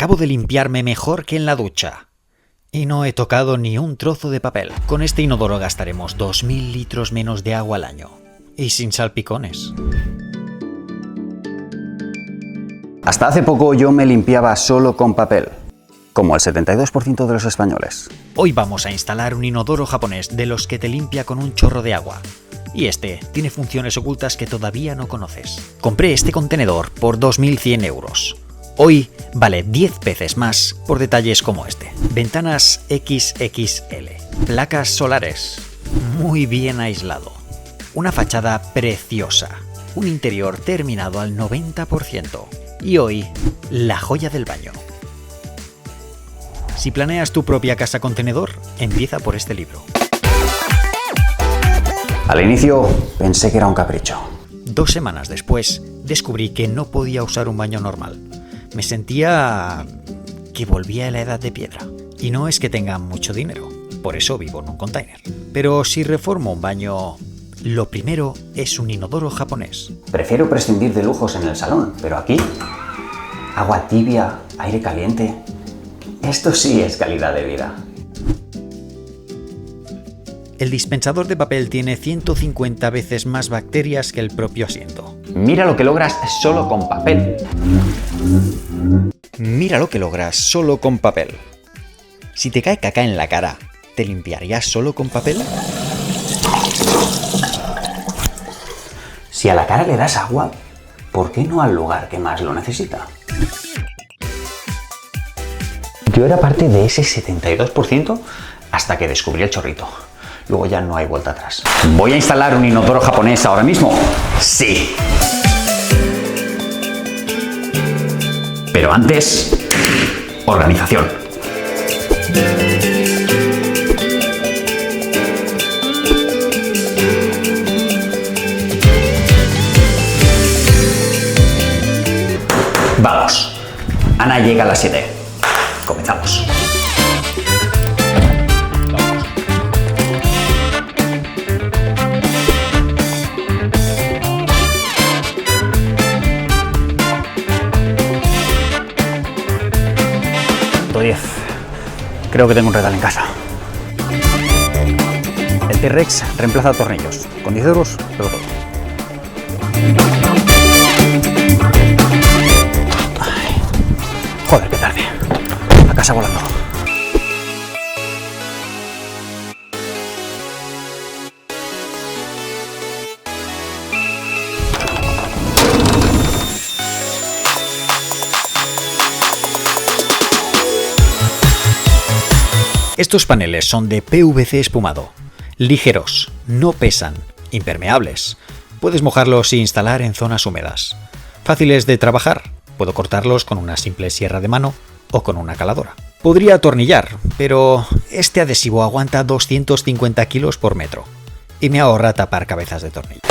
Acabo de limpiarme mejor que en la ducha. Y no he tocado ni un trozo de papel. Con este inodoro gastaremos 2000 litros menos de agua al año. Y sin salpicones. Hasta hace poco yo me limpiaba solo con papel, como el 72% de los españoles. Hoy vamos a instalar un inodoro japonés de los que te limpia con un chorro de agua. Y este tiene funciones ocultas que todavía no conoces. Compré este contenedor por 2100 euros. Hoy vale 10 veces más por detalles como este. Ventanas XXL. Placas solares. Muy bien aislado. Una fachada preciosa. Un interior terminado al 90%. Y hoy, la joya del baño. Si planeas tu propia casa contenedor, empieza por este libro. Al inicio pensé que era un capricho. 2 semanas después, descubrí que no podía usar un baño normal. Me sentía que volvía a la edad de piedra. Y no es que tenga mucho dinero, por eso vivo en un container. Pero si reformo un baño, lo primero es un inodoro japonés. Prefiero prescindir de lujos en el salón, pero aquí, agua tibia, aire caliente, esto sí es calidad de vida. El dispensador de papel tiene 150 veces más bacterias que el propio asiento. Mira lo que logras solo con papel. Mira lo que logras solo con papel. Si te cae caca en la cara, ¿te limpiarías solo con papel? Si a la cara le das agua, ¿por qué no al lugar que más lo necesita? Yo era parte de ese 72% hasta que descubrí el chorrito. Luego ya no hay vuelta atrás. ¿Voy a instalar un inodoro japonés ahora mismo? ¡Sí! Pero antes, organización. Vamos. Ana llega a las 7. Comenzamos. Creo que tengo un regalo en casa. El T-Rex reemplaza tornillos. Con 10 euros, pero todo. Ay. Joder, qué tarde. A casa volando. Estos paneles son de PVC espumado, ligeros, no pesan, impermeables. Puedes mojarlos e instalar en zonas húmedas. Fáciles de trabajar, puedo cortarlos con una simple sierra de mano o con una caladora. Podría atornillar, pero este adhesivo aguanta 250 kilos por metro y me ahorra tapar cabezas de tornillo.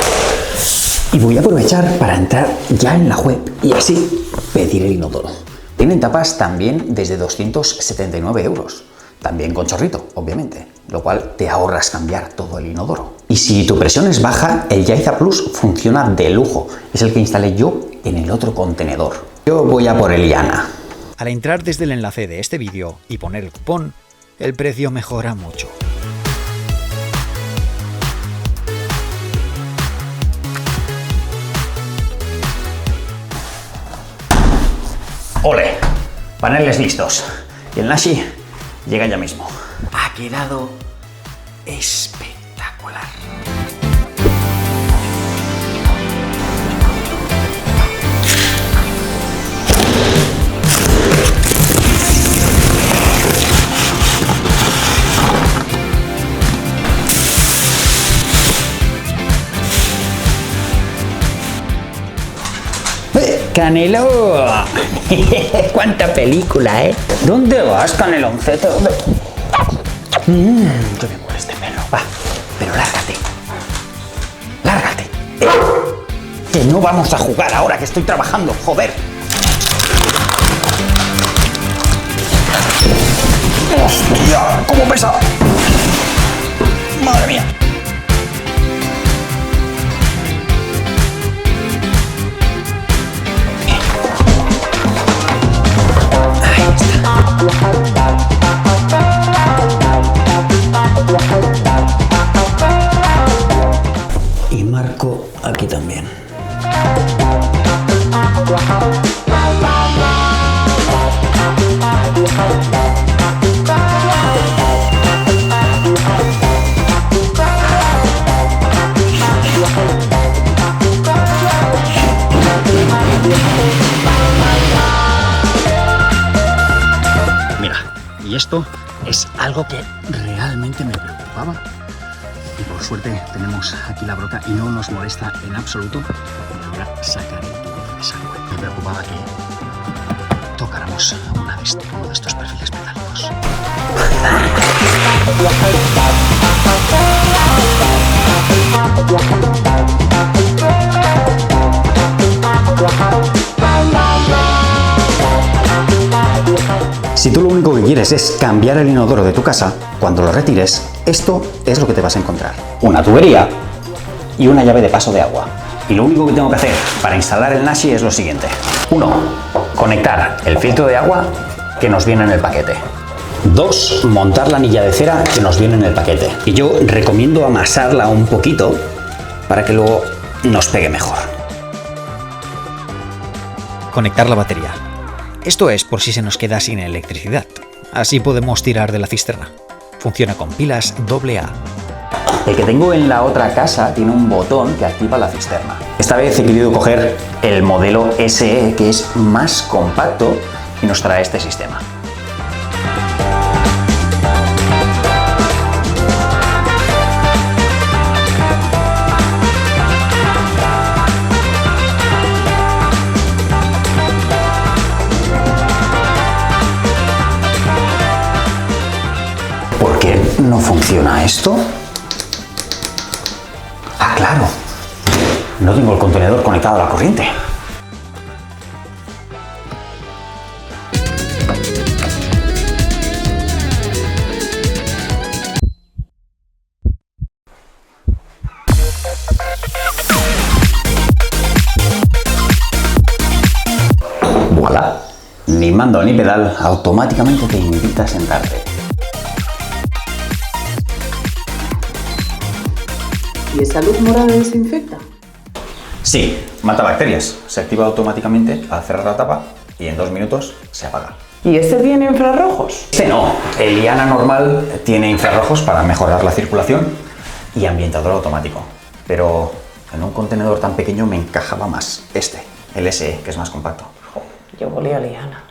Y voy a aprovechar para entrar ya en la web y así pedir el inodoro. Tienen tapas también desde 279 euros. También con chorrito, obviamente, lo cual te ahorras cambiar todo el inodoro. Y si tu presión es baja, el Yaiza Plus funciona de lujo. Es el que instalé yo en el otro contenedor. Yo voy a por el Yana. Al entrar desde el enlace de este vídeo y poner el cupón, el precio mejora mucho. ¡Ole! Paneles listos. Y el Nashi llega ya mismo. Ha quedado espectacular. ¡Canelo! ¡Cuánta película, eh! ¿Dónde vas, Caneloncete? ¡Qué me muere este perro! Va, pero lárgate. ¡Lárgate! Que no vamos a jugar ahora que estoy trabajando, joder. ¡Hostia! ¡Cómo pesa! ¡Madre mía! esto es algo que realmente me preocupaba. Y por suerte tenemos aquí la broca y no nos molesta en absoluto. Y ahora sacar el tubo de desagüe. Me preocupaba que tocáramos uno de estos perfiles metálicos. Si tú lo único que quieres es cambiar el inodoro de tu casa, cuando lo retires, esto es lo que te vas a encontrar. Una tubería y una llave de paso de agua. Y lo único que tengo que hacer para instalar el Nashi es lo siguiente. 1. Conectar el filtro de agua que nos viene en el paquete. 2. Montar la anilla de cera que nos viene en el paquete. Y yo recomiendo amasarla un poquito para que luego nos pegue mejor. Conectar la batería. Esto es por si se nos queda sin electricidad. Así podemos tirar de la cisterna. Funciona con pilas AA. El que tengo en la otra casa tiene un botón que activa la cisterna. Esta vez he querido coger el modelo SE, que es más compacto y nos trae este sistema. ¿Por qué no funciona esto? Ah, claro. No tengo el contenedor conectado a la corriente. ¡Voilà! Ni mando ni pedal, automáticamente te invita a sentarte. ¿Y esa luz morada desinfecta? Sí, mata bacterias. Se activa automáticamente al cerrar la tapa y en 2 minutos se apaga. ¿Y este tiene infrarrojos? Este no. El Iana normal tiene infrarrojos para mejorar la circulación y ambientador automático. Pero en un contenedor tan pequeño me encajaba más este, el SE, que es más compacto. Yo volé a liana.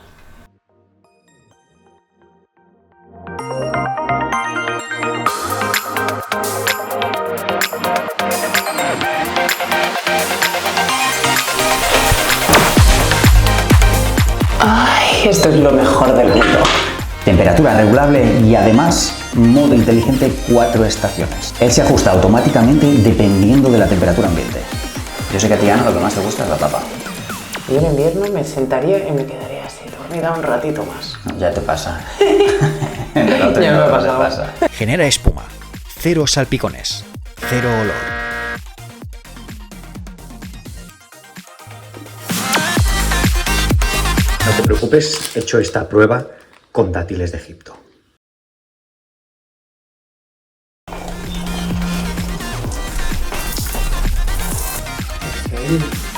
Ay, esto es lo mejor del mundo. Temperatura regulable y además modo inteligente 4 estaciones. Él se ajusta automáticamente dependiendo de la temperatura ambiente. Yo sé que a ti, Ana, lo que más te gusta es la tapa. Yo en invierno me sentaría y me quedaría así, dormida un ratito más. Ya te pasa. Ya me ha pasado. Genera espuma. 0 salpicones. 0 olor. No te preocupes, he hecho esta prueba con dátiles de Egipto.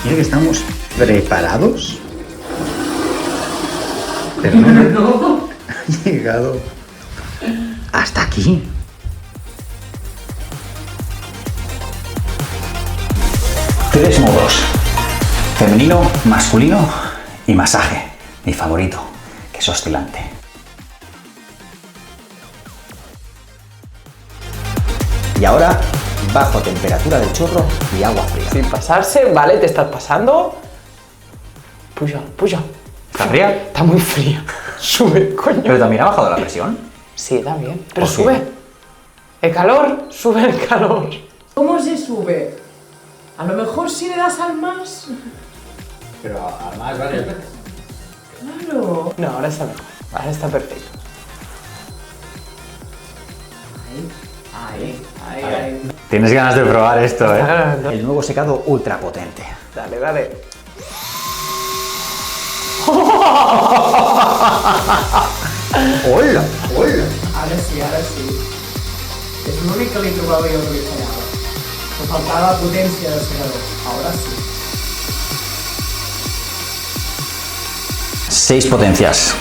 Mira que estamos preparados. Pero no ha llegado hasta aquí. Tres modos: femenino, masculino y masaje. Mi favorito, que es oscilante. Y ahora, bajo temperatura del chorro y agua fría. Sin pasarse, ¿vale? ¿Te estás pasando? Puja, puja. ¿Está fría? Está muy fría. Sube, coño. ¿Pero también ha bajado la presión? Sí, también. Pero Ok. sube. El calor, sube el calor. ¿Cómo se sube? A lo mejor si le das al más. Pero además varias veces. Claro. No, ahora está mejor. Ahora está perfecto. Ahí. Tienes ganas de probar esto, Está ganando. El nuevo secado ultra potente. Dale, dale. ¡Hola! ¡Hola! Ara sí, ara sí. És l'únic que li trobava jo que li fallava. Que faltava potència de secador. Ahora sí. 6 potencias.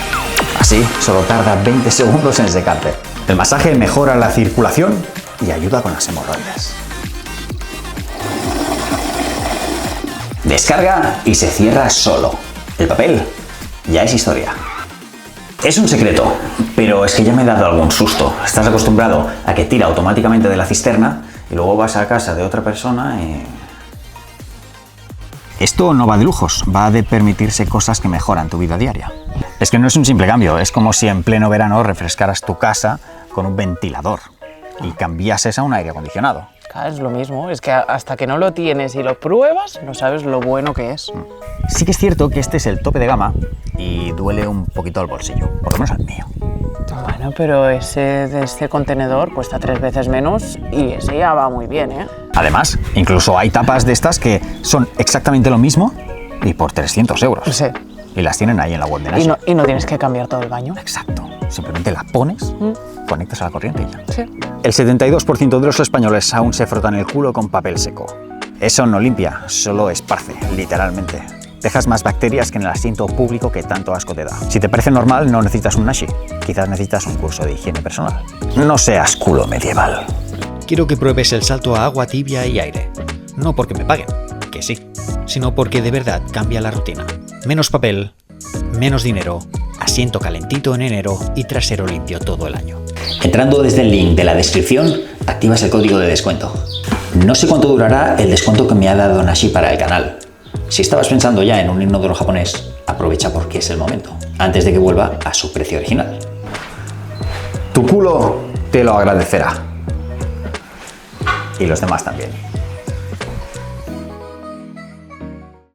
Así, solo tarda 20 segundos en secarte. El masaje mejora la circulación y ayuda con las hemorroides. Descarga y se cierra solo. El papel ya es historia. Es un secreto, pero es que ya me he dado algún susto. Estás acostumbrado a que tira automáticamente de la cisterna y luego vas a casa de otra persona y... Esto no va de lujos, va de permitirse cosas que mejoran tu vida diaria. Es que no es un simple cambio, es como si en pleno verano refrescaras tu casa con un ventilador y cambiases a un aire acondicionado. Claro, es lo mismo, es que hasta que no lo tienes y lo pruebas, no sabes lo bueno que es. Sí que es cierto que este es el tope de gama y duele un poquito al bolsillo, por lo menos al mío. Bueno, pero ese de este contenedor cuesta 3 veces menos y ese ya va muy bien, ¿eh? Además, incluso hay tapas de estas que son exactamente lo mismo y por 300 euros. Sí. Y las tienen ahí en la web de Nashi. Y no tienes que cambiar todo el baño. Exacto. Simplemente la pones, conectas a la corriente y ya. Sí. El 72% de los españoles aún se frotan el culo con papel seco. Eso no limpia, solo esparce, literalmente. Dejas más bacterias que en el asiento público que tanto asco te da. Si te parece normal, no necesitas un Nashi. Quizás necesitas un curso de higiene personal. No seas culo medieval. Quiero que pruebes el salto a agua tibia y aire. No porque me paguen, que sí, sino porque de verdad cambia la rutina. Menos papel, menos dinero, asiento calentito en enero y trasero limpio todo el año. Entrando desde el link de la descripción, activas el código de descuento. No sé cuánto durará el descuento que me ha dado Nashi para el canal. Si estabas pensando ya en un inodoro japonés, aprovecha porque es el momento, antes de que vuelva a su precio original. Tu culo te lo agradecerá. Y los demás también.